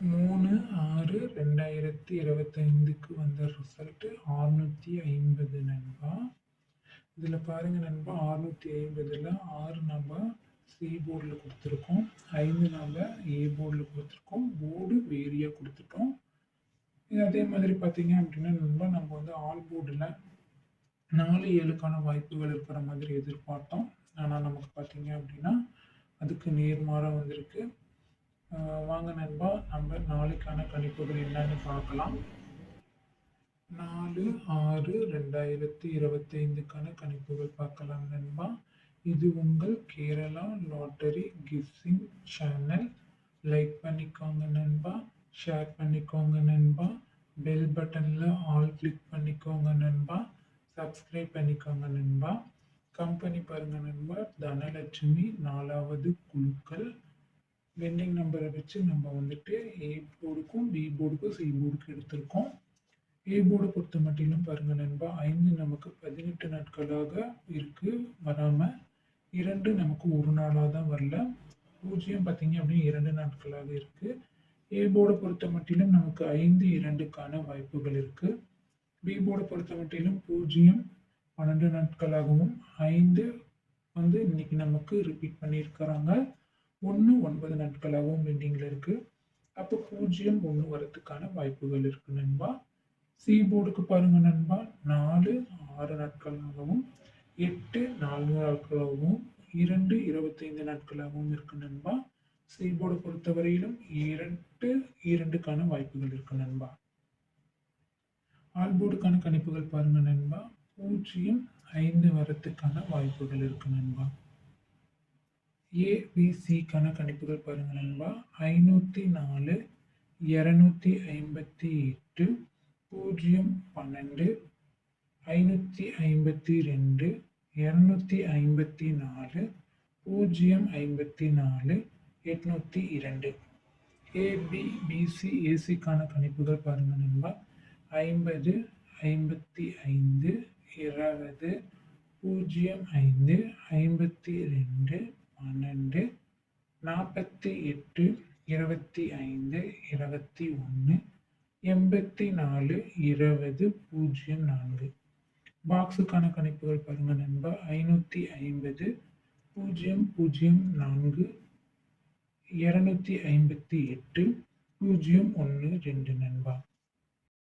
3/6/2025க்கு வந்த ரிசல்ட் 650 நண்பா. இதில் பாருங்க நண்பா, 650ல் 6 நம்ம சி போர்டில் கொடுத்துருக்கோம், 5 நம்ம ஏ போர்டில் கொடுத்துருக்கோம், போர்டு வேரியாக கொடுத்துட்டோம். இது அதே மாதிரி பார்த்தீங்க அப்படின்னா நண்பா, நம்ம வந்து ஆல் போர்டில் 4/7க்கான வாய்ப்புகள் இருக்கிற மாதிரி எதிர்பார்த்தோம். ஆனால் நமக்கு பார்த்தீங்க அப்படின்னா அதுக்கு நேர்மாறாக வந்திருக்கு. வாங்க நண்பா, நம்ம நாளைக்கான கணிப்புகள் என்னன்னு பார்க்கலாம். 4/6/2025க்கான கணிப்புகள் பார்க்கலாம் நண்பா. இது உங்கள் Kerala lottery gifting channel. Like பண்ணிக்கோங்க நண்பா, ஷேர் பண்ணிக்கோங்க நண்பா, பெல் பட்டனில் ஆல் கிளிக் பண்ணிக்கோங்க நண்பா, சப்ஸ்கிரைப் பண்ணிக்கோங்க நண்பா. கம்பெனி பாருங்க நண்பா, தனலட்சுமி 4வது குழுக்கள். வெண்டிங் நம்பரை வச்சு நம்ம வந்துட்டு ஏ போர்டுக்கும் பி போர்டுக்கும் சி போர்டுக்கு எடுத்திருக்கோம். ஏ போர்டை பொறுத்த மட்டிலும் பாருங்க நண்பா, 5 நமக்கு 18 நாட்களாக இருக்கு வராமல், 2 நமக்கு ஒரு நாளாக தான் வரல, 0 பார்த்தீங்க அப்படின்னு 2 நாட்களாக இருக்கு. ஏ போர்டை பொறுத்த மட்டிலும் நமக்கு 5/2க்கான வாய்ப்புகள் இருக்கு. பி போர்டை பொறுத்த மட்டிலும் 0 12 நாட்களாகவும், 5 வந்து இன்னைக்கு நமக்கு ரிப்பீட் பண்ணியிருக்கிறாங்க, 1 9 நாட்களாகவும் பெண்டிங்கில் இருக்கு. அப்போ 0 1 வரத்துக்கான வாய்ப்புகள் இருக்கு நண்பா. சி போர்டுக்கு பாருங்க நண்பா, 4 6 நாட்களாகவும், 8 4 நாட்களாகவும், 2 25 நாட்களாகவும் இருக்கு நண்பா. சி போர்டை பொறுத்தவரையிலும் 2 2க்கான வாய்ப்புகள் இருக்கு நண்பா. ஆல் போர்டுக்கான கணிப்புகள் பாருங்க நண்பா, 0 5 வரத்துக்கான வாய்ப்புகள் இருக்கு நண்பா. ஏபிசிக்கான கணிப்புகள் பாருங்க நண்பா, 504 258 0 12 552 254 0 54 802. ஏசிக்கான கணிப்புகள் பாருங்க நண்பா, 50 55 20 05 52 12 48 25 21 84 20 04. பாக்ஸுக்கான கணிப்புகள் பாருங்க நண்பா, 550 004 258 012 நண்பா.